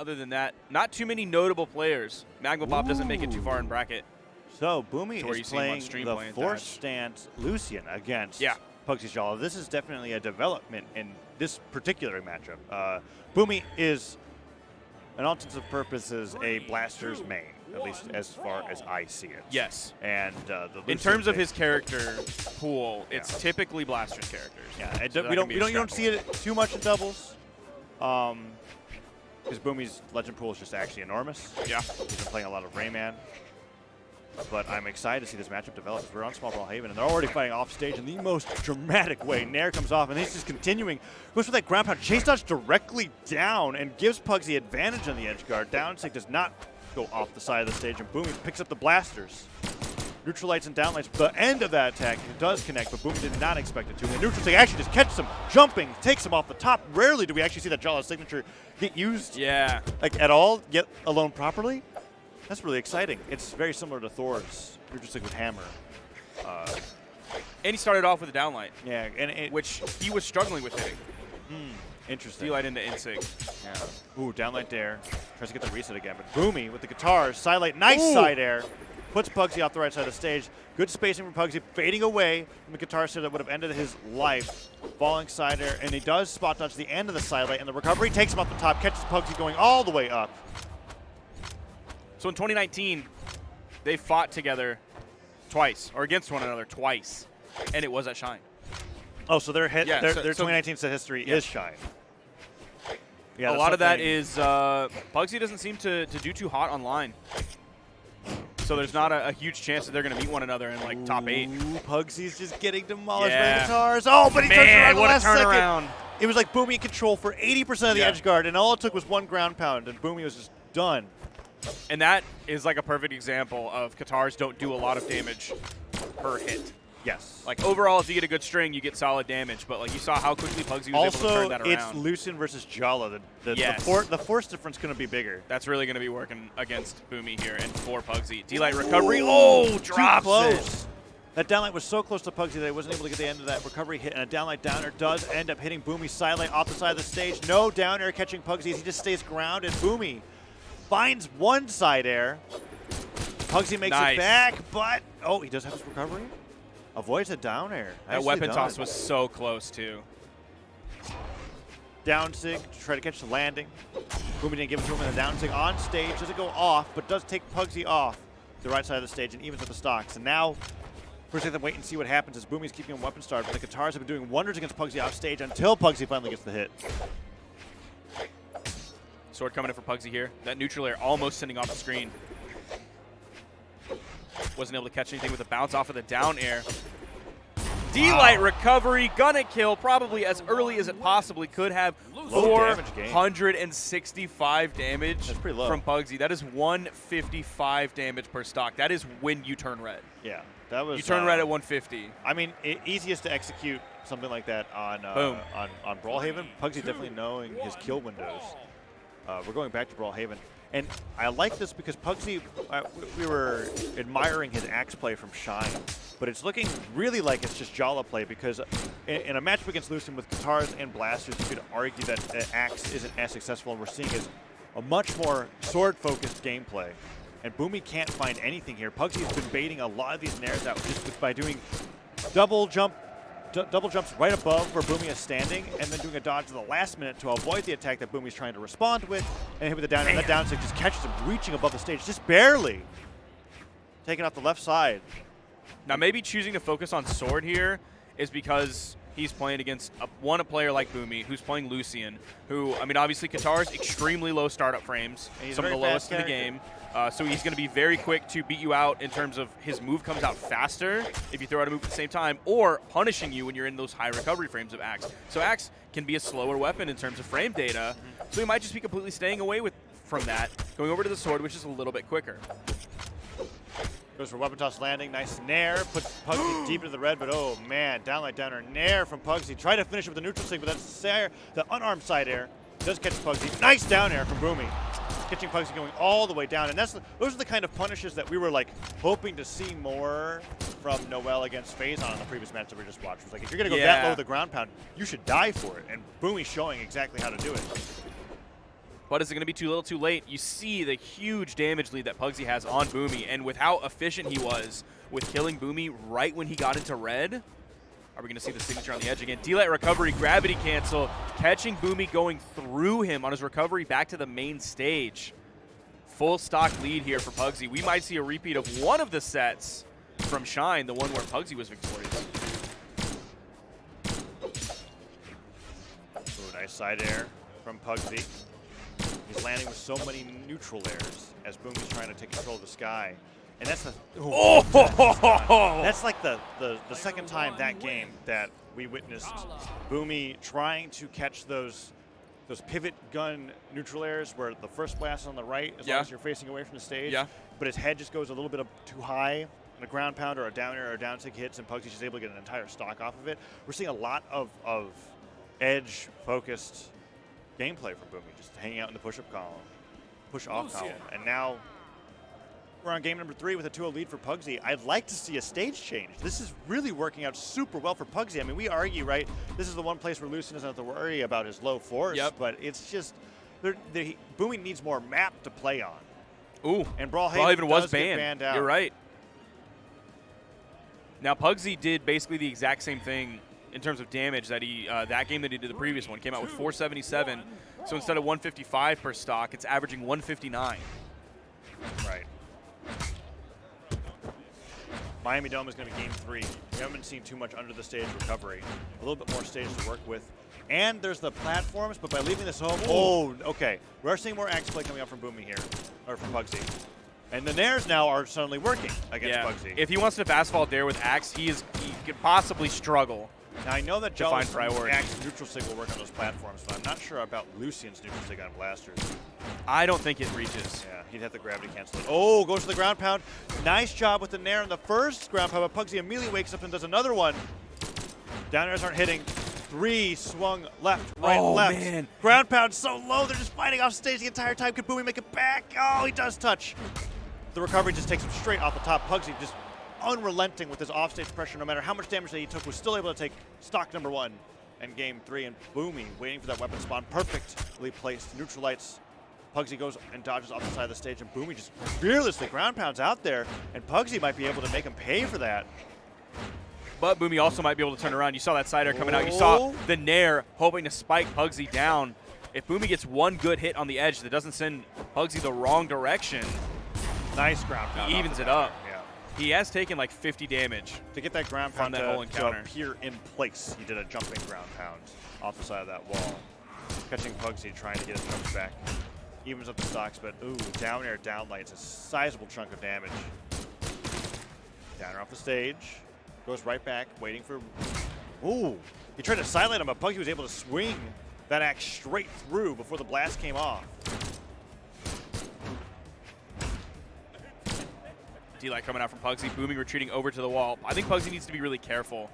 other than that, not too many notable players. Magma Bob doesn't make it too far in bracket. So Boomie is playing the playing force stance Lucian against Pugsyxd. This is definitely a development in this particular matchup. Boomie is, in all intents and purposes, a Blaster's main, at least as far as I see it. Yes. And in terms of his character pool, it's typically Blaster's characters. Yeah, so you don't see it too much in doubles. Because Boomie's legend pool is just actually enormous. Yeah. He's been playing a lot of Rayman. But I'm excited to see this matchup develop. We're on small Brawlhaven, and they're already fighting off stage in the most dramatic way. Nair comes off, and he's just continuing. Goes for that ground pound. Chase dodge directly down and gives Pugsy advantage on the edge guard. Downsig does not go off the side of the stage, and Boomie picks up the blasters. Neutral lights and down lights. The end of that attack does connect, but Boomie did not expect it to. And the neutral thing actually just catches him jumping, takes him off the top. Rarely do we actually see that Jala signature get used at all, yet alone properly. That's really exciting. It's very similar to Thor's neutral stick with hammer. And he started off with a downlight. Yeah, and which he was struggling with hitting. Interesting. D-light into Insig. Yeah. Ooh, downlight dare. Tries to get the reset again, but Boomie with the guitars, side light, nice side air. Puts Pugsy off the right side of the stage. Good spacing from Pugsy, fading away from the guitar set that would have ended his life. Falling side air, and he does spot dodge the end of the side light, and the recovery takes him off the top, catches Pugsy going all the way up. So in 2019, they fought together twice, or against one another twice, and it was at Shine. Oh, so their 2019 set history is Shine. Yeah, a lot of that is Pugsy doesn't seem to do too hot online. So there's not a huge chance that they're going to meet one another in like top 8. Pugsy's just getting demolished by the guitars. Oh, but he turns around the last second. It was like Boomie in control for 80% of the edge guard, and all it took was one ground pound, and Boomie was just done. And that is like a perfect example of Katars don't do a lot of damage per hit. Yes. Like overall, if you get a good string, you get solid damage. But like you saw how quickly Pugsy was able to turn that around. Also, it's Lucian versus Jala. The force difference couldn't be bigger. That's really going to be working against Boomie here and for Pugsy. D-light recovery. Oh, drops it. That downlight was so close to Pugsy that he wasn't able to get the end of that recovery hit, and a downlight downer does end up hitting Boomie's side light off the side of the stage. No down air catching Pugsy as he just stays grounded. Boomie finds one side air. Pugsy makes it back, but he does have his recovery. Avoids a down air. That weapon toss was so close too. Down sig to try to catch the landing. Boomie didn't give it to him, and the down sig on stage doesn't go off, but does take Pugsy off the right side of the stage and evens with the stocks. And now we're going to wait and see what happens as Boomie's keeping him weapon starved. But the Katars have been doing wonders against Pugsy off stage until Pugsy finally gets the hit. Sword coming in for Pugsy here. That neutral air almost sending off the screen. Wasn't able to catch anything with a bounce off of the down air. D-light recovery, gonna kill probably as early as it possibly could have. 465 damage That's pretty low. from Pugsy. That is 155 damage per stock. That is when you turn red. Yeah, that was. You turn red at 150. I mean, easiest to execute something like that on Brawlhaven. Pugsy definitely knowing his kill windows. We're going back to Brawlhaven. And I like this because Pugsy, we were admiring his axe play from Shine, but it's looking really like it's just Jala play because in a matchup against Lucian with guitars and blasters, you could argue that axe isn't as successful, and we're seeing is a much more sword-focused gameplay. And Boomie can't find anything here. Pugsy has been baiting a lot of these nairs out just by doing double jumps right above where Boomie is standing, and then doing a dodge at the last minute to avoid the attack that Boomie's trying to respond with, and hit with the down, and that down stick just catches him reaching above the stage, just barely. Taking off the left side. Now maybe choosing to focus on sword here is because he's playing against a player like Boomie, who's playing Lucian, who, I mean, obviously Katar's extremely low startup frames, some of the lowest in the game. So he's going to be very quick to beat you out in terms of his move comes out faster if you throw out a move at the same time, or punishing you when you're in those high recovery frames of Axe. So Axe can be a slower weapon in terms of frame data, so he might just be completely staying away from that, going over to the sword, which is a little bit quicker. Goes for weapon toss landing, nice nair, puts Pugsy deep into the red, but oh man, downlight downer, nair from Pugsy. Try to finish it with the neutral stick, but that's the unarmed side air. Does catch Pugsy. Nice down air from Boomie. Catching Pugsy going all the way down. And those are the kind of punishes that we were like hoping to see more from Noel against Phazon in the previous match that we just watched. It was like, if you're going to go that low with the ground pound, you should die for it. And Boomie's showing exactly how to do it. But is it going to be too little too late? You see the huge damage lead that Pugsyxd has on Boomie, and with how efficient he was with killing Boomie right when he got into red, are we going to see the signature on the edge again? D-Light recovery, gravity cancel, catching Boomie going through him on his recovery back to the main stage. Full stock lead here for Pugsyxd. We might see a repeat of one of the sets from Shine, the one where Pugsyxd was victorious. Ooh, nice side air from Pugsyxd. He's landing with so many neutral airs as Boomie's trying to take control of the sky. And that's the that's like the second time that game that we witnessed Boomie trying to catch those pivot gun neutral airs where the first blast is on the right as long as you're facing away from the stage. But his head just goes a little bit too high, and a ground pound or a down air or a down tick hits, and Pugsyxd is able to get an entire stock off of it. We're seeing a lot of edge-focused gameplay from Boomie, just hanging out in the push-up column, push-off column. And now we're on game number 3 with a 2-0 lead for Pugsyxd. I'd like to see a stage change. This is really working out super well for Pugsyxd. I mean, we argue, right, this is the one place where Lucien doesn't have to worry about his low force, but it's just, Boomie needs more map to play on. Ooh, and Brawlhalla was banned out. You're right. Now, Pugsyxd did basically the exact same thing in terms of damage that that game that he did the previous one. Came out with 477. So instead of 155 per stock, it's averaging 159. Right. Miami Dome is going to be game 3. We haven't seen too much under the stage recovery. A little bit more stage to work with. And there's the platforms, but by leaving this home, okay. We are seeing more axe play coming out from Boomie here, or from Pugsyxd. And the nairs now are suddenly working against Pugsyxd. If he wants to asphalt dare with axe, he could possibly struggle. Now, I know that Joe's axe neutral sig will work on those platforms, but I'm not sure about Lucien's neutral sig on blasters. I don't think it reaches. Yeah, he'd have the gravity cancel it. Oh, goes to the ground pound. Nice job with the nair on the first ground pound, but Pugsyxd immediately wakes up and does another one. Down airs aren't hitting. 3 swung left, right, left. Man. Ground pound so low, they're just fighting off stage the entire time. Could Boomie make it back? Oh, he does touch. The recovery just takes him straight off the top. Pugsyxd just unrelenting with his offstage pressure, no matter how much damage that he took, was still able to take stock number 1 in game 3. And Boomie waiting for that weapon spawn, perfectly placed, neutralites. Pugsyxd goes and dodges off the side of the stage, and Boomie just fearlessly ground pounds out there, and Pugsyxd might be able to make him pay for that. But Boomie also might be able to turn around. You saw that side air coming out. You saw the nair hoping to spike Pugsyxd down. If Boomie gets one good hit on the edge that doesn't send Pugsyxd the wrong direction, nice ground pound. He evens it up. He has taken like 50 damage. To get that ground pound to appear in place, he did a jumping ground pound off the side of that wall. Catching Pugsyxd, trying to get his jumps back. Evens up the stocks, but ooh, down air, down light's a sizable chunk of damage. Down air off the stage. Goes right back, waiting for... Ooh, he tried to silent him, but Pugsyxd was able to swing that axe straight through before the blast came off. D-Light coming out from Pugsyxd, Boomie retreating over to the wall. I think Pugsyxd needs to be really careful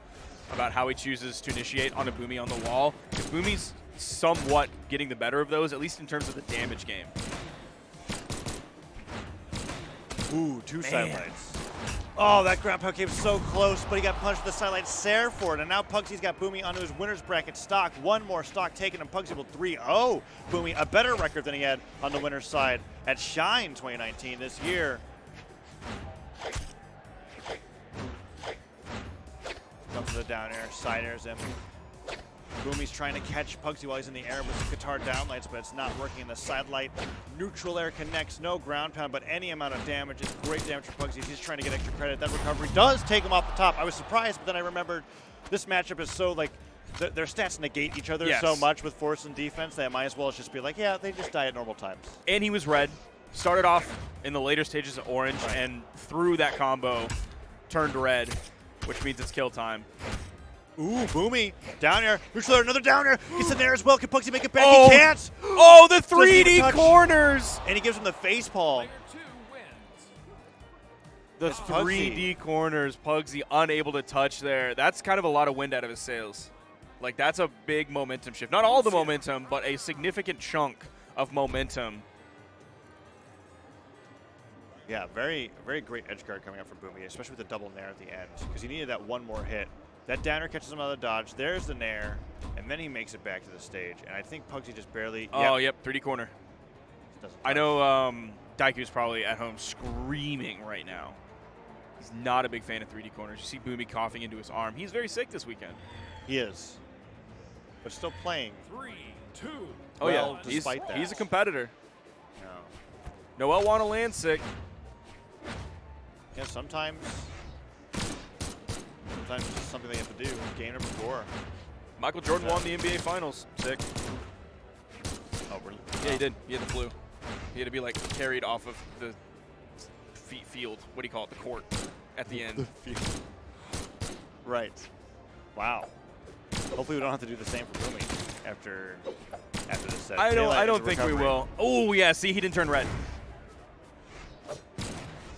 about how he chooses to initiate on a Boomie on the wall. If Boomie's somewhat getting the better of those, at least in terms of the damage game. Ooh, 2 sidelights. Oh, that ground pound came so close, but he got punched with the sidelight Sair for it, and now Pugsyxd's got Boomie onto his winner's bracket stock. One more stock taken, and Pugsyxd will 3-0 Boomie, a better record than he had on the winner's side at Shine 2019 this year. Comes to the down air, side airs him. Boomie's trying to catch Pugsyxd while he's in the air with the guitar downlights, but it's not working in the side light. Neutral air connects, no ground pound, but any amount of damage is great damage for Pugsyxd. He's trying to get extra credit. That recovery does take him off the top. I was surprised, but then I remembered this matchup is so like, their stats negate each other so much with force and defense that I might as well just be like, yeah, they just die at normal times. And he was red. Started off in the later stages of orange, and through that combo, turned red, which means it's kill time. Ooh, Boomie, down air, neutral air, another down air, gets in there as well. Can Pugsyxd make it back? He can't! Oh, the 3D corners! And he gives him the face palm. The 3D corners, Pugsyxd unable to touch there. That's kind of a lot of wind out of his sails. Like, that's a big momentum shift. Not all the momentum, but a significant chunk of momentum. Yeah, very great edge guard coming out from Boomie, especially with the double nair at the end, because he needed that one more hit. That downer catches him out of the dodge. There's the nair, and then he makes it back to the stage. And I think Pugsyxd just barely... Oh, yep, 3D corner. doesn't. I know Daiku's probably at home screaming right now. He's not a big fan of 3D corners. You see Boomie coughing into his arm. He's very sick this weekend. He is. But still playing. 3, 2. Oh, well, yeah. despite that. He's a competitor. No. Noel want to land sick. Yeah, sometimes it's just something they have to do. Game number 4. Michael Jordan won the NBA Finals. Sick. Oh, really? Yeah, he did. He had the flu. He had to be, like, carried off of the field. What do you call it? The court at the end. Right. Wow. Hopefully we don't have to do the same for Boomie after this set. I don't think we will. Oh, yeah. See, he didn't turn red.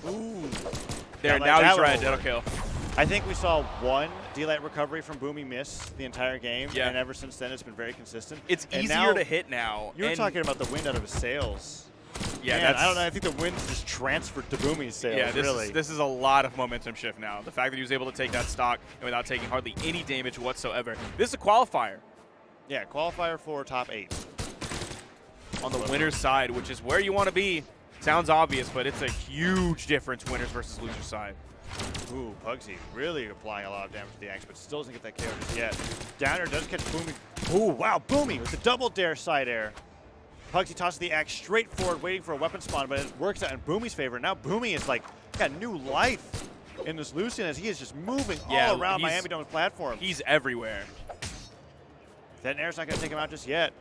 Ooh. There, Now now that he's red. will That'll work. kill. I think we saw one D-Light recovery from Boomie miss the entire game, Yeah. and ever since then it's been very consistent. It's And easier now, to hit now. You were and talking about the wind out of his sails. Yeah, Man, that's, I don't know. I think the wind just transferred to Boomie's sails. Yeah, really. this is a lot of momentum shift now. The fact that he was able to take that stock and without taking hardly any damage whatsoever. This is a qualifier Yeah, qualifier for top 8. on the winner's side, which is where you want to be. Sounds obvious, but it's a huge difference winners versus losers side. Ooh, Pugsy really applying a lot of damage to the axe, but still doesn't get that KO just yet. Downer does catch Boomie. Ooh, wow, Boomie with the double dare side air. Pugsy tosses the axe straight forward, waiting for a weapon spawn, but it works out in Boomie's favor. Now Boomie is like got new life in this Lucian as he is just moving all around Miami Dome's platform. He's everywhere. That Nair's not going to take him out just yet.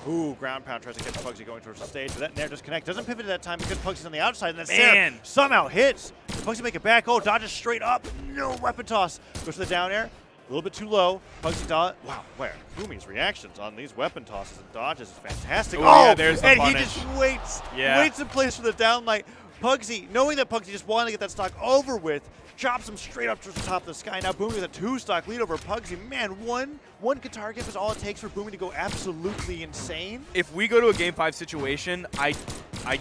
Ooh, ground pound tries to get Pugsy going towards the stage, but that Nair does connect. Doesn't pivot at that time because Pugsy's on the outside, and then Sarah somehow hits. Pugsy make it back. Oh, dodges straight up. No weapon toss. Goes for the down air. A little bit too low. Pugsy dodge. Wow, where? Boomie's reactions on these weapon tosses and dodges is fantastic. Ooh, oh, yeah, there's the and punish. he just waits. Yeah. Waits in place for the downlight. Pugsy, knowing that Pugsy just wanted to get that stock over with, chops him straight up to the top of the sky. Now Boomie with a 2-stock lead over Pugsy. Man, one guitar gift is all it takes for Boomie to go absolutely insane. If we go to a Game 5 situation, I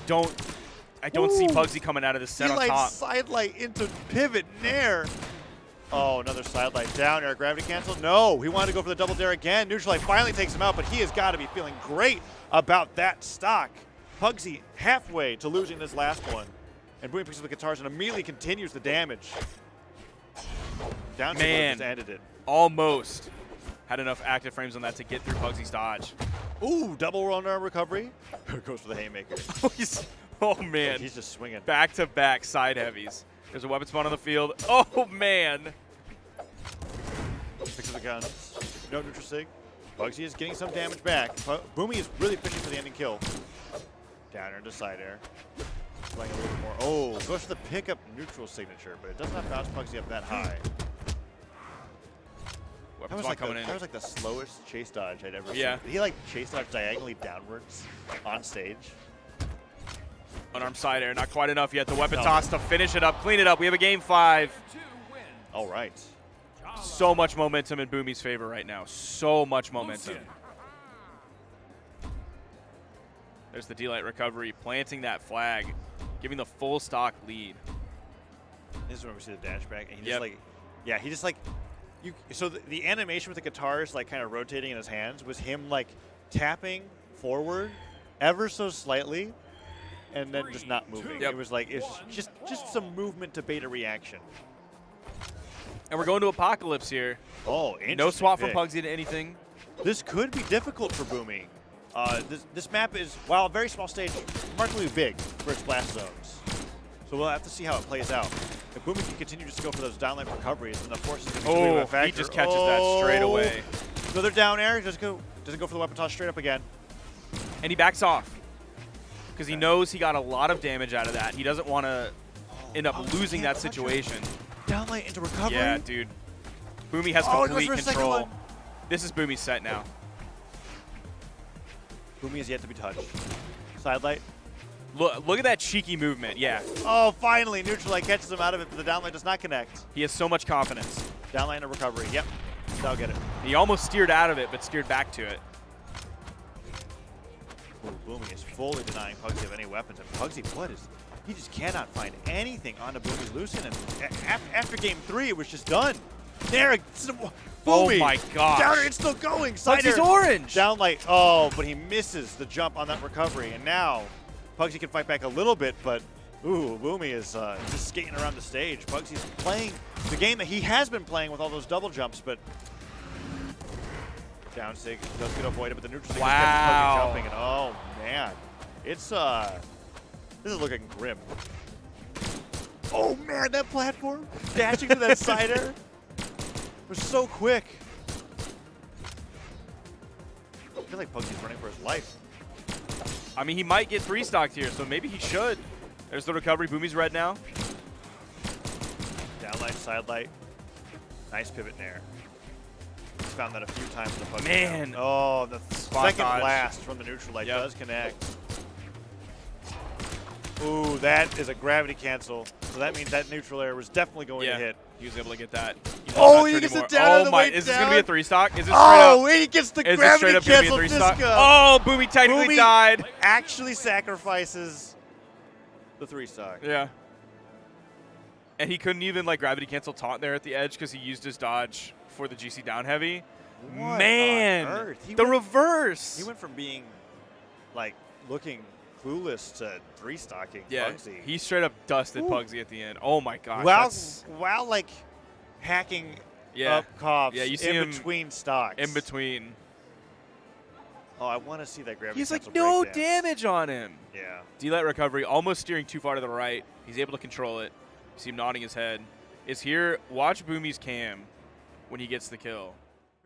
don't see Pugsy coming out of this set on top. Side light into pivot Nair. Oh, another side light down air. Gravity cancel. No, he wanted to go for the double dare again. Neutral light finally takes him out, but he has got to be feeling great about that stock. Pugsy halfway to losing this last one. And Boomie picks up the guitars and immediately continues the damage. Down to just ended it. Almost had enough active frames on that to get through Pugsy's dodge. Ooh, double runner recovery. Goes for the haymaker. Oh, man. He's just swinging. Back-to-back side heavies. There's a weapon spawn on the field. Oh, man. Picks up the guns. No neutral sig. Pugsy is getting some damage back. Boomie is really fishing for the ending kill. Downer into side air. Playing a little more. Oh, goes for the pickup neutral signature, but it does not bounce Pugsy up that high. That was, like the slowest chase dodge I'd ever seen. He like chase dodged diagonally downwards on stage. Unarmed side air, not quite enough yet. The weapon toss to finish it up, clean it up. We have a Game 5. All right. So much momentum in Boomie's favor right now. So much momentum. There's the D-Light recovery, planting that flag, giving the full stock lead. This is when we see the dash back, and he just like, yeah, he just like, so the animation with the guitars like kind of rotating in his hands was him like tapping forward ever so slightly, and then just not moving. It was like it's just some movement to beta reaction. And we're going to Apocalypse here. Oh, interesting. No swap from Pugsy to anything. This could be difficult for Boomie. This map is, while a very small stage, remarkably big for its blast zones. So we'll have to see how it plays out. If Boomie can continue just to go for those downline recoveries, then the force is going to be a factor. He just catches that straight away. Another down air. Doesn't go for the weapon toss straight up again. And he backs off because he knows he got a lot of damage out of that. He doesn't want to end up losing that situation. Downlight into recovery. Yeah, dude. Boomie has complete control. This is Boomie's set now. Boomie is yet to be touched. Sidelight. Look at that cheeky movement. Yeah. Oh, finally. Neutral light catches him out of it, but the downlight does not connect. He has so much confidence. Downlight into recovery. Yep. That'll get it. He almost steered out of it, but steered back to it. Ooh, Boomie is fully denying Pugsy of any weapons. And Pugsy, he just cannot find anything onto Boomie's Lucian. And after game 3, it was just done. There, Oh Boomie. my gosh. Downer, it's still going. Pugsy's orange. Down light. Oh, but he misses the jump on that recovery. And now Pugsy can fight back a little bit, but ooh, Boomie is just skating around the stage. Pugsy's playing the game that he has been playing with all those double jumps, but down sig does get avoided, but the neutral sig kept Pugzy jumping. And oh man, it's this is looking grim. Oh man, that platform dashing to that side air was so quick. I feel like Pugsy's running for his life. I mean, he might get 3-stocked here, so maybe he should. There's the recovery. Boomie's red now. Downlight, side light. Nice pivot in air. He's found that a few times in the Pugsy. Man. Oh, the Spot second dodge. blast from the neutral light does connect. Ooh, that is a gravity cancel. So that means that neutral air was definitely going to hit. He was able to get that. Oh, he gets it down on the way Is down. this going to be a 3-stock? Is this Oh, he gets the is gravity this straight up cancel gonna be a 3-stock? disco. Oh, Boomie technically Boomie died. actually sacrifices the 3-stock. Yeah. And he couldn't even like gravity cancel taunt there at the edge because he used his dodge for the GC down heavy. What Man, on earth? the reverse. He went from being like looking clueless to 3-stocking Pugsy. He straight up dusted Pugsy at the end. Oh my gosh. While like hacking Yeah. up coughs Yeah, you see in him between stocks. in between. Oh, I want to see that gravity He's like cancel no breakdown. damage on him. Yeah. D-light recovery, almost steering too far to the right. He's able to control it. You see him nodding his head. Is here. Watch Boomie's cam when he gets the kill.